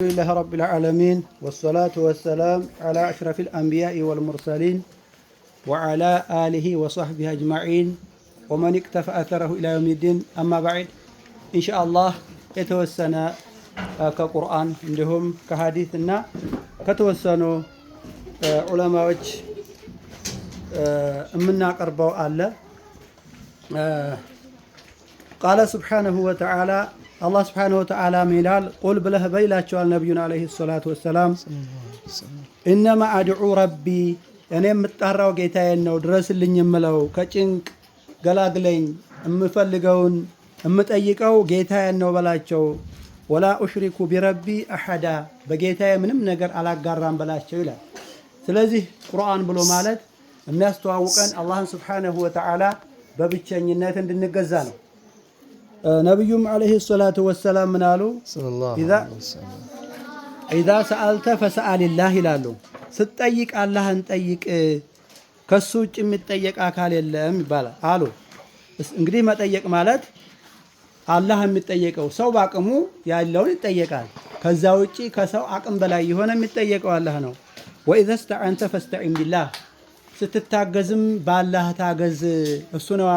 لله رب العالمين والصلاة والسلام على أشرف الأنبياء والمرسلين وعلى آله وصحبه أجمعين ومن اكتفى أثره إلى يوم الدين. أما بعد إن شاء الله يتوسنا كقرآن عندهم كحديثنا كتوسنوا علماء منا قربوا الله. قال سبحانه وتعالى الله سبحانه وتعالى ميلال قل بله بيلاتشوال نبينا عليه الصلاة والسلام إنما أدعو ربي يعني متطهروا ጌታዬን ነው ድረስልኝ የምለው ከጭንቅ ገላግለኝ እምፈልገውን እምጠይቀው ጌታዬን ነው በላቸው። ወላ ኡሽሪኩ ቢረቢ አሐዳ በጌታዬ ምንም ነገር አላጋራም በላቸው ይላል። ስለዚህ ቁርአን ብሎ ማለት የሚያስተዋውቀን አላህን ሱብሓነሁ ወተዓላ በብቸኝነት እንድንገዛ ነው። ነብዩም አለይሂ ሰላቱ ወሰላም ምናሉ ኢዛ ሰአልተ ፈሰአሊላህ ይላሉ። ስትጠይቅ አላህን ጠይቅ ከሱ ውጭ የሚጠየቅ አካል የለም ይባላል አሉ። እንግዲህ መጠየቅ ማለት አላህ የሚጠየቀው ሰው በአቅሙ ያለውን ይጠየቃል። ከዛ ውጪ ከሰው አቅም በላይ የሆነ የሚጠየቀው አላህ ነው። ወኢዛ ስተዐንተ ፈስተዒን ቢላህ ስትታገዝም ባላህ ታገዝ እሱ ነው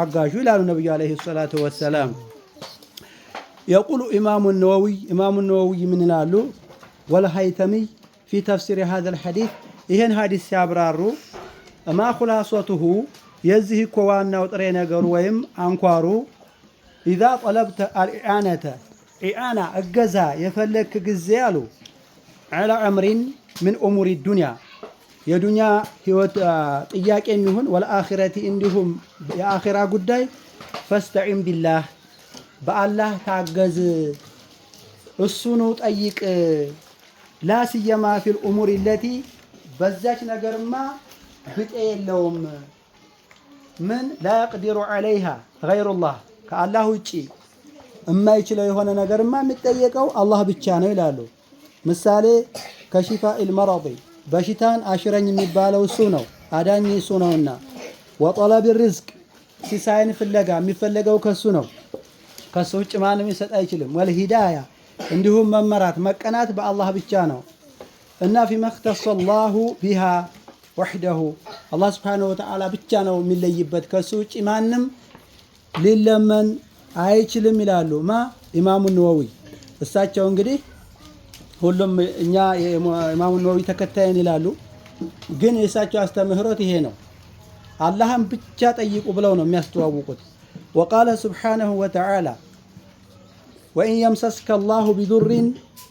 አጋዡ ይላሉ ነብዩ አለይሂ ሰላቱ ወሰላም። يقول إمام النووي من ይላሉ والهيثمي في تفسير هذا الحديث ይሄን ሐዲስ ሲያብራሩ ما خلاصته የዚህ እኮ ዋናው ጥሬ ነገሩ ወይም አንኳሩ إذا طلبت الإعانة إعانة እገዛ የፈለክ ጊዜ አሉ على أمر من أمور الدنيا የዱንያ ህይወት ጥያቄ የሚሆን ወለአኺረቲ እንዲሁም የአኺራ ጉዳይ ፈስተዒን ቢላህ በአላህ ታገዝ እሱኑ ጠይቅ። ላሲየማ ፊል ኡሙር ለቲ በዛች ነገርማ ብጤ የለውም። ምን ላ የቅዲሩ ዐለይሃ ገይሩላህ ከአላህ ውጪ የማይችለው የሆነ ነገርማ የሚጠየቀው አላህ ብቻ ነው ይላሉ። ምሳሌ ከሺፋኢል መረዲ በሽታን አሽረኝ የሚባለው እሱ ነው፣ አዳኝ እሱ ነውና። ወጠለብ ርዝቅ ሲሳይን ፍለጋ የሚፈለገው ከሱ ነው፣ ከሱ ውጭ ማንም ይሰጥ አይችልም። ወልሂዳያ እንዲሁም መመራት መቀናት በአላህ ብቻ ነው። እና ፊማ እኽተሰ አላሁ ቢሃ ወሕደሁ አላህ ሱብሓነሁ ወተዓላ ብቻ ነው የሚለይበት፣ ከሱ ውጭ ማንም ሊለመን አይችልም ይላሉ ኢማሙ ነወዊ። እሳቸው እንግዲህ ሁሉም እኛ የኢማሙ ነወዊ ተከታይን ይላሉ፣ ግን የእሳቸው አስተምህሮት ይሄ ነው። አላህን ብቻ ጠይቁ ብለው ነው የሚያስተዋውቁት። ወቃለ ሱብሓነሁ ወተዓላ ወኢን የምሰስከ አላሁ ቢዱሪን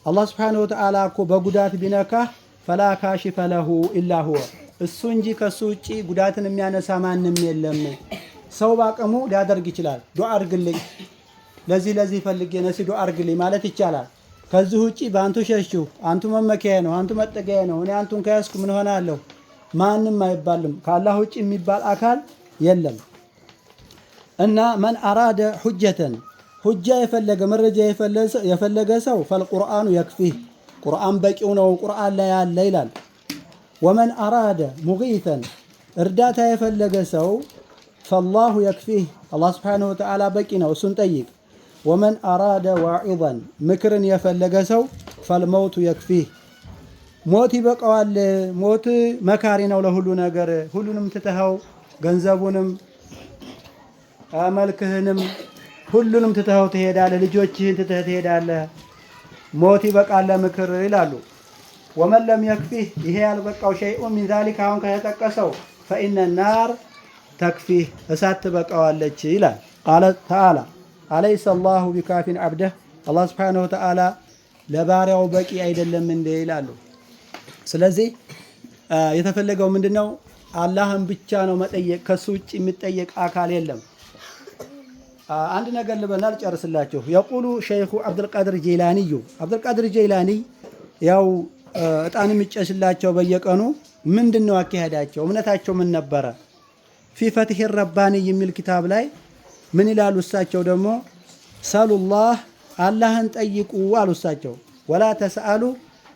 አላህ ሱብሓነሁ ወተዓላ እኮ በጉዳት ቢነካህ ፈላ ካሽፈ ለሁ ኢላ ሁወ እሱ እንጂ ከሱ ውጪ ጉዳትን የሚያነሳ ማንም የለም። ሰው ባቅሙ ሊያደርግ ይችላል። ዱዓ አድርግልኝ፣ ለዚህ ፈልጌ ነሲ ዱዓ አድርግልኝ ማለት ይቻላል። ከዚህ ውጪ በአንቱ ሸሽሁ፣ አንቱ መመኪያ ነው፣ አንቱ መጠገያ ነው፣ እኔ አንቱን ከያዝኩ ምን ሆናለሁ ማንም አይባልም። ከአላህ ውጪ የሚባል አካል የለም። እና መን አራደ ሁጀተን ሁጃ የፈለገ መረጃ የፈለገ ሰው ፈልቁርአኑ የክፊህ ቁርአን በቂው ነው፣ ቁርአን ላይ ያለ ይላል። ወመን አራደ ሙጊተን እርዳታ የፈለገ ሰው ፈላሁ የክፊህ አላህ ሱብሓነሁ ወተዓላ በቂ ነው፣ እሱን ጠይቅ። ወመን አራደ ዋዒዘን ምክርን የፈለገ ሰው ፈልመውቱ የክፊህ ሞት ይበቃዋል። ሞት መካሪ ነው ለሁሉ ነገር። ሁሉንም ትተኸው ገንዘቡንም መልክህንም ሁሉንም ትተኸው ትሄዳለህ፣ ልጆችህን ትተህ ትሄዳለህ። ሞት ይበቃል ለምክር ይላሉ። ወመን ለም የክፊህ ይሄ ያልበቃው ሸይኡን ሚን ዛሊከ አሁን ከተጠቀሰው ፈኢነ ናር ተክፊህ እሳት ትበቃዋለች ይላል። ቃለ ተዓላ አለይሰ አላሁ ቢካፊን አብደህ አላህ ሱብሓነሁ ወተዓላ ለባሪያው በቂ አይደለም እንዴ ይላሉ። ስለዚህ የተፈለገው ምንድነው? አላህን ብቻ ነው መጠየቅ፣ ከሱ ውጭ የሚጠየቅ አካል የለም። አንድ ነገር ልበልና ልጨርስላችሁ። የቁሉ ሸይኹ አብዱልቃድር ጀይላኒ ያው እጣን የሚጨስላቸው በየቀኑ ምንድነው አካሄዳቸው፣ እምነታቸው ምን ነበረ? ፊ ፈትሂ ረባኒ የሚል ኪታብ ላይ ምን ይላሉ? እሳቸው ደግሞ ሰሉላህ አላህን ጠይቁ አሉ እሳቸው። ወላ ተስአሉ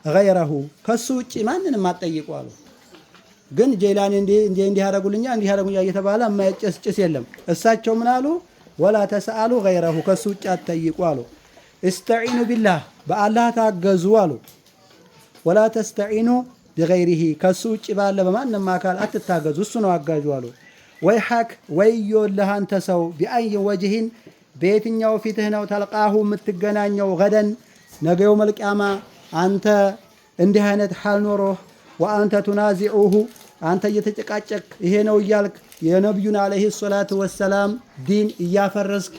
ገይረሁ ከሱ ውጭ ማንንም አትጠይቁ አሉ። ግን ጀይላኒ እንዲህ ያደርጉልኛ እንዲህ ያደርጉልኛ እየተባለ የማይጨስ ጭስ የለም። እሳቸው ምን አሉ? ወላ ተስአሉ ገይረሁ ከሱ ውጭ አትጠይቁ አሉ። እስተዒኑ ቢላህ በአላህ ታገዙ አሉ። ወላ ተስተዒኑ ቢገይሪሂ ከሱ ውጭ ባለ በማንም አካል አትታገዙ፣ እሱ ነው አጋዡ አሉ። ወይ ሐክ ወዮልህ አንተ ሰው ቢአይ ወጅህን በየትኛው ፊትህ ነው ተልቃሁ የምትገናኘው ገደን ነገ የውመል ቂያማ አንተ እንዲህ አይነት ሓል ኖሮህ ወአንተ ቱናዚዑሁ አንተ እየተጨቃጨቅ ይሄ ነው እያልክ የነቢዩን ዓለይሂ ሰላቱ ወሰላም ዲን እያፈረስክ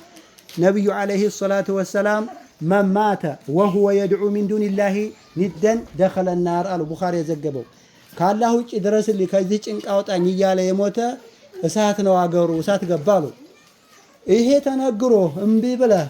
ነቢዩ ዓለይሂ ሰላቱ ወሰላም መማተ ወሁወ የድዑ ሚን ዱኒላሂ ኒደን ደኸለ ናር አሉ። ቡኻሪ የዘገበው ከአላህ ውጭ ድረስልኝ ከዚህ ጭንቅ አውጣኝ እያለ የሞተ እሳት ነው አገሩ፣ እሳት ገባ አሉ። ይሄ ተነግሮ እምቢ ብለህ